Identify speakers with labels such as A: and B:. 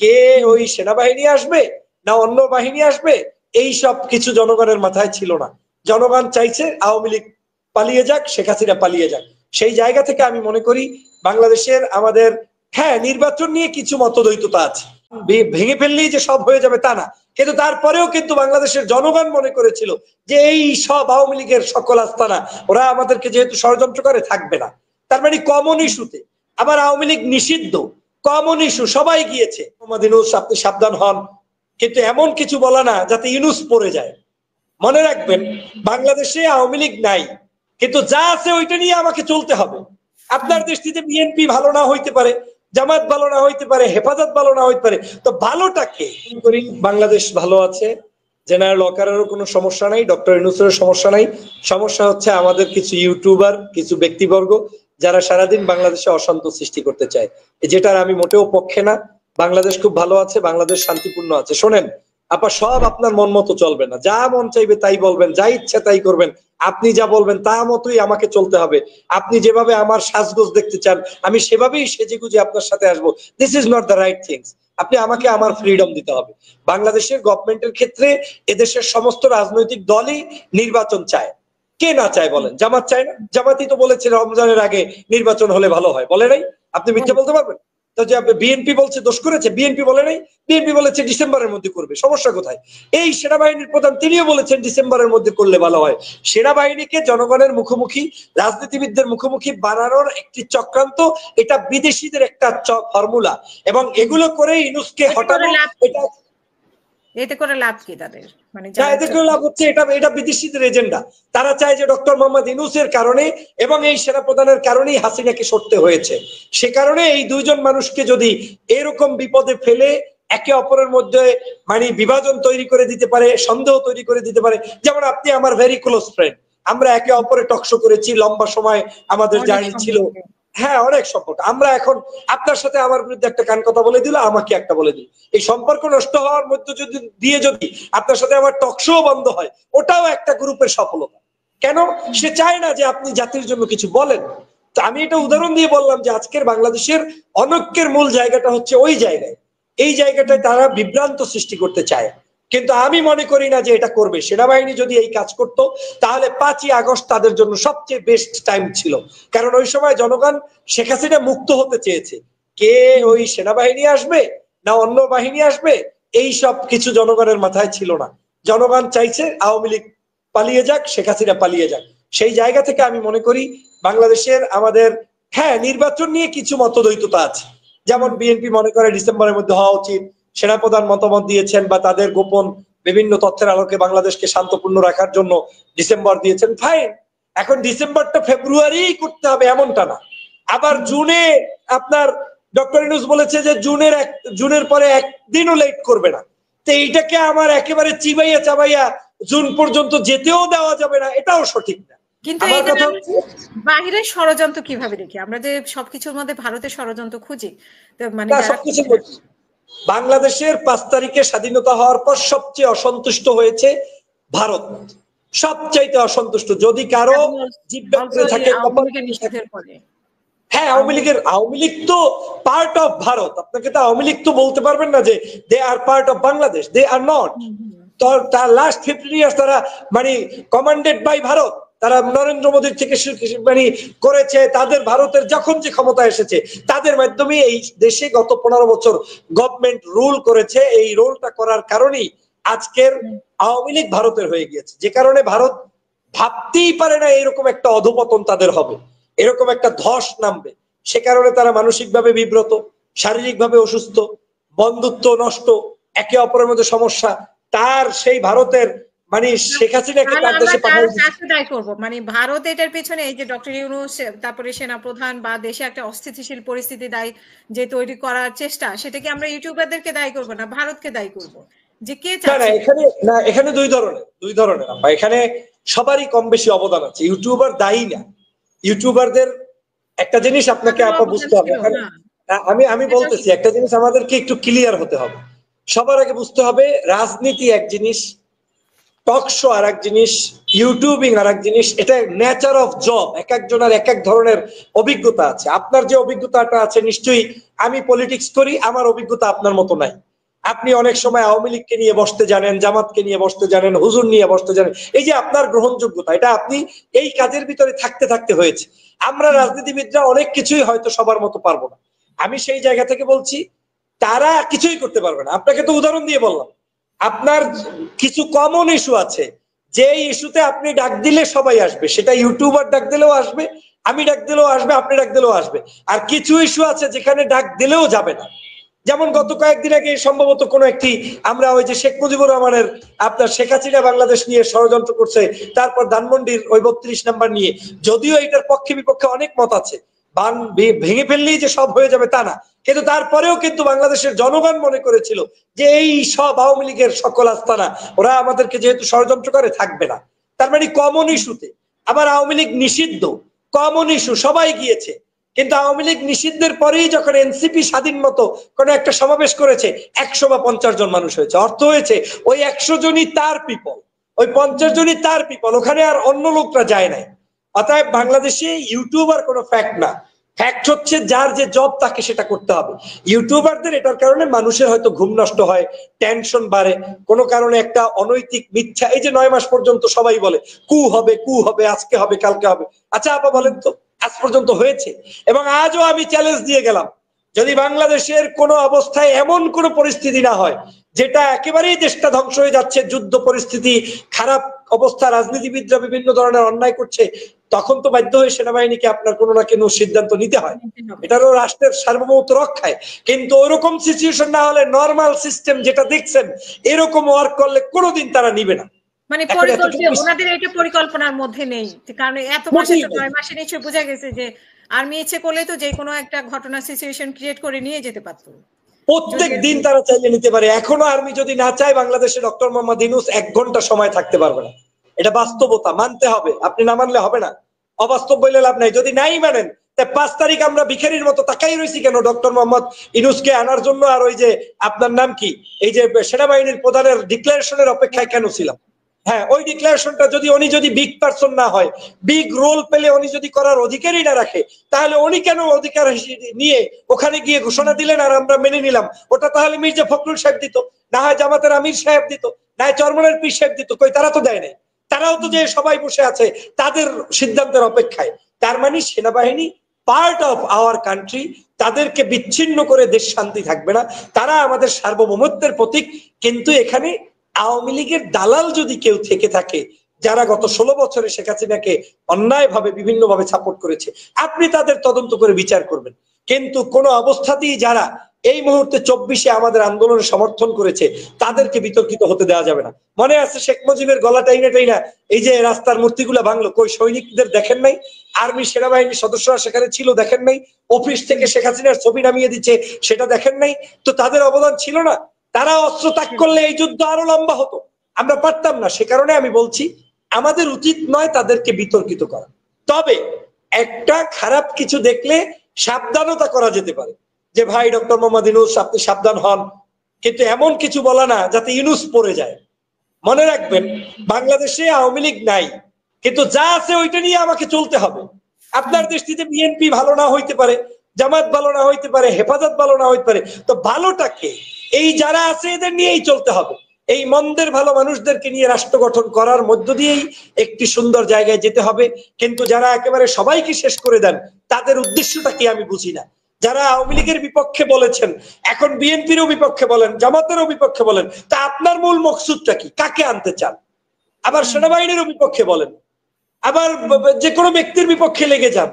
A: কে ওই সেনাবাহিনী আসবে না অন্য বাহিনী আসবে, এই সব কিছু জনগণের মাথায় ছিল না। জনগণ চাইছে আওয়ামী লীগ পালিয়ে যাক, শেখ হাসিনা পালিয়ে যাক। সেই জায়গা থেকে আমি মনে করি বাংলাদেশের আমাদের, হ্যাঁ, নির্বাচন নিয়ে কিছু মতদ্বৈততা আছে, ভেঙে ফেললেই যে সব হয়ে যাবে তা না, কিন্তু তারপরেও কিন্তু বাংলাদেশের জনগণ মনে করেছিল যে এই সব আওয়ামী লীগের সকল আস্তানা ওরা আমাদেরকে যেহেতু ষড়যন্ত্র করে থাকবে না। তার মানে কমন ইস্যুতে আবার আওয়ামী লীগ নিষিদ্ধ, কমন ইস্যু সবাই গিয়েছে, মোহাম্মদ ইউনূস আপনি সাবধান হন, কিন্তু এমন কিছু বলা না যাতে ইউনূস পড়ে যায়। মনে রাখবেন বাংলাদেশে আওয়ামী লীগ নাই, কিন্তু যা আছে ওইটা নিয়ে আমাকে চলতে হবে। আপনার দৃষ্টিতে বিএনপি ভালো না হইতে পারে, জামাত ভালো না হইতে পারে, হেফাজত ভালো না হইতে পারে, তো ভালোটাকে করি বাংলাদেশ ভালো আছে, জেনারেল ওয়াকারেরও কোনো সমস্যা নাই, ডক্টর ইউনূসেরও সমস্যা নাই। সমস্যা হচ্ছে আমাদের কিছু ইউটিউবার, কিছু ব্যক্তিবর্গ যারা সারাদিন বাংলাদেশে অশান্ত সৃষ্টি করতে চায়, যেটার আমি মোটেও পক্ষে না। বাংলাদেশ খুব ভালো আছে, বাংলাদেশ শান্তিপূর্ণ আছে। শোনেন আপা, সব আপনার মন মতো চলবে না, যা মন চাইবে তাই বলবেন, যা ইচ্ছা তাই করবেন, আপনি যা বলবেন তা মতোই আমাকে চলতে হবে। আপনি যেভাবে আমার সাজগোজ দেখতে চান আমি সেভাবেই সেজে গুজে আপনার সাথে আসবো। This is not the right things. আপনি আমাকে আমার ফ্রিডম দিতে হবে। বাংলাদেশের গভর্নমেন্টের ক্ষেত্রে এদেশের সমস্ত রাজনৈতিক দলই নির্বাচন চায়। কে না চায় বলেন? জামাত চায় না? জামাতই তো বলেছে রমজানের আগে নির্বাচন হলে ভালো হয়, বলে নাই? আপনি মিথ্যে বলতে পারবেন? তো যে বিএনপি বলছে দোষ করেছে, বিএনপি বলে নাই? বিএনপি বলেছে ডিসেম্বরের মধ্যে করবে, সমস্যা কোথায়? এই সেনাবাহিনীর প্রধান তিনিও বলেছেন ডিসেম্বরের মধ্যে করলে ভালো হয়। সেনাবাহিনীকে জনগণের মুখোমুখি, রাজনীতিবিদদের মুখোমুখি বানানোর একটি চক্রান্ত, এটা বিদেশিদের একটা ফর্মুলা, এবং এগুলো করে ইউনূসকে হটানো, এটা
B: এতে করে লাভ কি তাদের? মানে
A: এতে করে লাভ হচ্ছে এটা বিদেশিদের এজেন্ডা। তারা চায় যে ডক্টর মোহাম্মদ ইউনূসের কারণে এবং এই সেনাপ্রধানের কারণেই হাসিনাকে সরতে হয়েছে। সে কারণে এই দুইজন মানুষকে যদি এরকম বিপদে ফেলে একে অপরের মধ্যে মানে বিভাজন তৈরি করে দিতে পারে, সন্দেহ তৈরি করে দিতে পারে। যেমন আপনি আমার ভেরি ক্লোজ ফ্রেন্ড, আমরা একে অপরে টকশো করেছি, লম্বা সময় আমাদের জার্নি ছিল, হ্যাঁ অনেক সম্পর্ক। আমরা এখন আপনার সাথে আমার বিরুদ্ধে একটা কান কথা বলে দিল, আমাকে একটা বলে দিল, এই সম্পর্ক নষ্ট হওয়ার মধ্যে যদি আপনার সাথে আমার টকশো বন্ধ হয়, ওটাও একটা গ্রুপের সফলতা। কেন? সে চায় না যে আপনি জাতির জন্য কিছু বলেন। তো আমি এটা উদাহরণ দিয়ে বললাম যে আজকের বাংলাদেশের অনৈক্যের মূল জায়গাটা হচ্ছে ওই জায়গায়। এই জায়গাটায় তারা বিভ্রান্ত সৃষ্টি করতে চায়, কিন্তু আমি মনে করি না যে এটা করবে। সেনাবাহিনী যদি এই কাজ করত তাহলে 5ই আগস্ট তাদের জন্য সবচেয়ে বেস্ট টাইম ছিল, কারণ ওই সময় জনগণ শেখ হাসিনা মুক্ত হতে চেয়েছে। কে ওই সেনাবাহিনী আসবে না অন্য বাহিনী আসবে, এই সব কিছু জনগণের মাথায় ছিল না। জনগণ চাইছে আওয়ামী লীগ পালিয়ে যাক, শেখ হাসিনা পালিয়ে যাক। সেই জায়গা থেকে আমি মনে করি বাংলাদেশের আমাদের, হ্যাঁ, নির্বাচন নিয়ে কিছু মতদ্বৈততা আছে। যেমন বিএনপি মনে করে ডিসেম্বরের মধ্যে হওয়া উচিত, সেনাপ্রধান মতামত দিয়েছেন বা তাদের গোপন বিভিন্ন তথ্যের আলোকে বাংলাদেশকে শান্তপূর্ণ রাখার জন্য ডিসেম্বর দিয়েছেন, ফাইন। এখন ডিসেম্বরটা ফেব্রুয়ারি করতে হবে এমনটা না। আবার জুনে আপনার ডক্টর ইউনূস বলেছে যে জুনের পরে একদিনও লেট করবে না। তো এইটাকে আমার একেবারে চিবাইয়া চাবাইয়া জুন পর্যন্ত যেতেও দেওয়া যাবে না, এটাও সঠিক না।
B: কিন্তু বাহিরের ষড়যন্ত্র কিভাবে দেখি আমরা, যে সবকিছুর মধ্যে ভারতের ষড়যন্ত্র খুঁজি, মানে
A: সবকিছু বাংলাদেশের 5 তারিখে স্বাধীনতা হওয়ার পর সবচেয়ে অসন্তুষ্ট হয়েছে ভারত, সবচাইতে অসন্তুষ্ট। যদি কারো থাকে, হ্যাঁ, আওয়ামী লীগ তো পার্ট অফ ভারত। আপনাকে তো আওয়ামী লীগ তো বলতে পারবেন না যে they are part of Bangladesh, they are not. তো তার লাস্ট 15 ইয়ার্স তারা মানে কমান্ডেড বাই ভারত, তারা নরেন্দ্র মোদীর থেকে মানে করেছে, তাদের ভারতের যখন যে ক্ষমতা এসেছে তাদের মাধ্যমে এই দেশে গত 15 বছর গভর্নমেন্ট রুল করেছে। এই রোলটা করার কারণেই আজকের আওয়ামী লীগ ভারতের হয়ে গিয়েছে, যে কারণে ভারত ভাবতেই পারে না এরকম একটা অধঃপতন তাদের হবে, এরকম একটা ধস নামবে। সে কারণে তারা মানসিকভাবে বিব্রত, শারীরিকভাবে অসুস্থ, বন্ধুত্ব নষ্ট, একে অপরের মধ্যে সমস্যা। তার সেই ভারতের মানে শেখ হাসিনাকে তার দেশে
B: দায়ী করব, মানে ভারত এটার পেছনে এই যে ডক্টর ইউনূস, তারপরে সেনাপ্রধান বা দেশে একটা অস্থিতিশীল পরিস্থিতি দায়ী যে তৈরি করার চেষ্টা, সেটাকে আমরা ইউটিউবারদেরকে দায়ী করব না, ভারতকে দায়ী করব। যে কে
A: এখানে দুই ধরনের এখানে সবারই কম বেশি অবদান আছে, ইউটিউবার দায়ী না। ইউটিউবারদের একটা জিনিস আপনাকে আপা বুঝতে হবে, আমি বলতেছি একটা জিনিস আমাদেরকে একটু ক্লিয়ার হতে হবে। সবার আগে বুঝতে হবে রাজনীতি এক জিনিস, টক শো আর এক জিনিস, ইউটিউবিং আর এক জিনিস। এটা নেচার অফ জব, এক একজনের এক এক ধরনের অভিজ্ঞতা আছে। আপনার যে অভিজ্ঞতাটা আছে, নিশ্চয়ই আমি পলিটিক্স করি, আমার অভিজ্ঞতা আপনার মতো নাই। আপনি অনেক সময় আওয়ামী লীগকে নিয়ে বসতে জানেন, জামাতকে নিয়ে বসতে জানেন, হুজুর নিয়ে বসতে জানেন। এই যে আপনার গ্রহণযোগ্যতা, এটা আপনি এই কাজের ভিতরে থাকতে থাকতে হয়েছে। আমরা রাজনীতিবিদরা অনেক কিছুই হয়তো সবার মতো পারবো না। আমি সেই জায়গা থেকে বলছি, তারা কিছুই করতে পারবে না। আপনাকে তো উদাহরণ দিয়ে বললাম, আপনার কিছু কমন ইস্যু আছে, যে ইস্যুতে আপনি ডাক দিলে সবাই আসবে, সেটা ইউটিউবার ডাক দিলেও আসবে, আমি ডাক দিলেও আসবে, আপনি ডাক দিলেও আসবে। আর কিছু ইস্যু আছে যেখানে ডাক দিলেও যাবে না। যেমন গত কয়েকদিন আগে সম্ভবত কোনো একটি, আমরা ওই যে শেখ মুজিবুর রহমানের আপনার শেখ হাসিনা বাংলাদেশ নিয়ে ষড়যন্ত্র করছে, তারপর ধানমন্ডির ওই 32 নাম্বার নিয়ে, যদিও এটার পক্ষে বিপক্ষে অনেক মত আছে, ভেঙে ফেললেই যে সব হয়ে যাবে তা না, কিন্তু তারপরেও কিন্তু বাংলাদেশের জনগণ মনে করেছিল যে এই সব আওয়ামী লীগের সকল আস্তানা, ওরা আমাদেরকে যেহেতু ষড়যন্ত্র করে থাকবে না। তার মানে কমন ইস্যুতে আবার আওয়ামী লীগ নিষিদ্ধ, কমন ইস্যু সবাই গিয়েছে। কিন্তু আওয়ামী লীগ নিষিদ্ধের পরেই যখন এনসিপি স্বাধীন মতো কোন একটা সমাবেশ করেছে, 100 বা 50 জন মানুষ হয়েছে। অর্থ হয়েছে ওই 100 জনই তার পিপল, ওই 50 জনই তার পিপল, ওখানে আর অন্য লোকরা যায় নাই। অতএব বাংলাদেশে ইউটিউবার কোনো ফ্যাক্ট না, ফ্যাক্ট হচ্ছে যার যে জব তাকে সেটা করতে হবে। ইউটিউবারদের এটার কারণে মানুষের হয়তো ঘুম নষ্ট হয়, টেনশন বাড়ে, কোনো কারণে একটা অনৈতিক মিথ্যা, এই যে 9 মাস পর্যন্ত সবাই বলে কু হবে, কু হবে, আজকে হবে, কালকে হবে। আচ্ছা আপা বলেন তো, আজ পর্যন্ত হয়েছে? এবং আজও আমি চ্যালেঞ্জ দিয়ে গেলাম, যদি বাংলাদেশের কোনো অবস্থায় এমন কোনো পরিস্থিতি না হয় যেটা একেবারেই দেশটা ধ্বংস হয়ে যাচ্ছে, যুদ্ধ পরিস্থিতি, খারাপ অবস্থা, রাজনীতিবিদরা বিভিন্ন ধরনের অন্যায় করছে, তখন তো বাধ্য হয়ে সেনাবাহিনীকে আপনার কোনো না কোনো সিদ্ধান্ত নিতে হয়, এটারও রাষ্ট্রের সার্বভৌমত্ব রক্ষায়। কিন্তু ওরকম সিচুয়েশন না হলে, নর্মাল সিস্টেম যেটা দেখছেন, এরকম ওয়ার্ক করলে কোনোদিন তারা নিবে না।
B: মানে ওনাদের এটা পরিকল্পনার মধ্যে নেই, কারণ এত মাসে তো 9 মাসে নিশ্চয়ই বোঝা গেছে যে আর্মি ইচ্ছে করলে তো যে কোনো একটা ঘটনা সিচুয়েশন ক্রিয়েট করে নিয়ে যেতে পারতো।
A: প্রত্যেক দিন তারা চাইলে নিতে পারে। এখনো আর্মি যদি না চায়, বাংলাদেশে ডক্টর মোহাম্মদ ইউনূস 1 ঘন্টা সময় থাকতে পারবে না। এটা বাস্তবতা, মানতে হবে, আপনি না মানলে হবে না। অবাস্তব বললে লাভ নাই। যদি নাই মানেন, 5 তারিখ আমরা ভিখারির মতো তাকাই রয়েছি কেন ডক্টর মোহাম্মদ ইউনূসকে আনার জন্য? আর ওই যে আপনার নাম কি, এই যে সেনাবাহিনীর প্রধানের ডিক্লারেশনের অপেক্ষায় কেন ছিলাম? হ্যাঁ, ওই ডিক্লারেশনটা যদি উনি যদি বিগ পারসন না হয়, বিগ রোল পেলে উনি যদি করার অধিকারই না রাখে, তাহলে উনি কেন অধিকার নিয়ে ওখানে গিয়ে ঘোষণা দিলেন আর আমরা মেনে নিলাম? ওটা তাহলে মির্জা ফখরুল সাহেব দিত, না হয় জামাতের আমির সাহেব দিত, না হয় চরমনের পীর সাহেব দিত। কই, তারা তো দেয় নাই। তারাও তো যে সবাই বসে আছে তাদের সিদ্ধান্তের অপেক্ষায়। তার মানে সেনাবাহিনী পার্ট অফ আওয়ার কান্ট্রি, তাদেরকে বিচ্ছিন্ন করে দেশ শান্তি থাকবে না। তারা আমাদের সার্বভৌমত্বের প্রতীক। কিন্তু এখানে আওয়ামী লীগের দালাল যদি কেউ থেকে থাকে, যারা গত 16 বছরে শেখ হাসিনাকে অন্যায়ভাবে বিভিন্ন ভাবে সাপোর্ট করেছে, আপনি তাদের তদন্ত করে বিচার করবেন। কিন্তু কোন অবস্থাতেই যারা এই মুহূর্তে 24-এ আমাদের আন্দোলনে সমর্থন করেছে, তাদেরকে বিতর্কিত হতে দেওয়া যাবে না। মনে আছে শেখ মুজিবের গলা টাইনা টাইনা এই যে রাস্তার মূর্তিগুলো ভাঙলো, কই সৈনিকদের দেখেন নাই? আর্মি সেনাবাহিনীর সদস্যরা সেখানে ছিল, দেখেন নাই? অফিস থেকে শেখ হাসিনার ছবি নামিয়ে দিচ্ছে, সেটা দেখেন নাই? তো তাদের অবদান ছিল না? তারা অস্ত্র ত্যাগ করলে এই যুদ্ধ আরো লম্বা হতো, আমরা পারতাম না। সে কারণে আমি বলছি, আমাদের উচিত নয় তাদেরকে বিতর্কিত করা। তবে একটা খারাপ কিছু দেখলে সাবধানতা করা যেতে পারে, যে ভাই ডক্টর মোহাম্মদ ইউনূস আপনি সাবধান হন, কিন্তু এমন কিছু বলা না যাতে ইউনূস পড়ে যায়। মনে রাখবেন, বাংলাদেশে আওয়ামী লীগ নাই, কিন্তু যা আছে ওইটা নিয়ে আমাকে চলতে হবে। আপনার দৃষ্টিতে বিএনপি ভালো না হইতে পারে, জামাত ভালো না হইতে পারে, হেফাজত ভালো না হইতে পারে, তো ভালোটাকে, এই যারা আছে এদের নিয়েই চলতে হবে। এই মন্দের ভালো মানুষদেরকে নিয়ে রাষ্ট্র গঠন করার মধ্য দিয়েই একটি সুন্দর জায়গায় যেতে হবে। কিন্তু যারা একেবারে সবাইকে শেষ করে দেন, তাদের উদ্দেশ্যটা কি আমি বুঝি না। যারা আওয়ামী লীগের বিপক্ষে বলেছেন, এখন বিএনপিরও বিপক্ষে বলেন, জামাতেরও বিপক্ষে বলেন, তা আপনার মূল মকসুদটা কি? কাকে আনতে চান? আবার সেনাবাহিনীরও বিপক্ষে বলেন, আবার যে কোনো ব্যক্তির বিপক্ষে লেগে যান।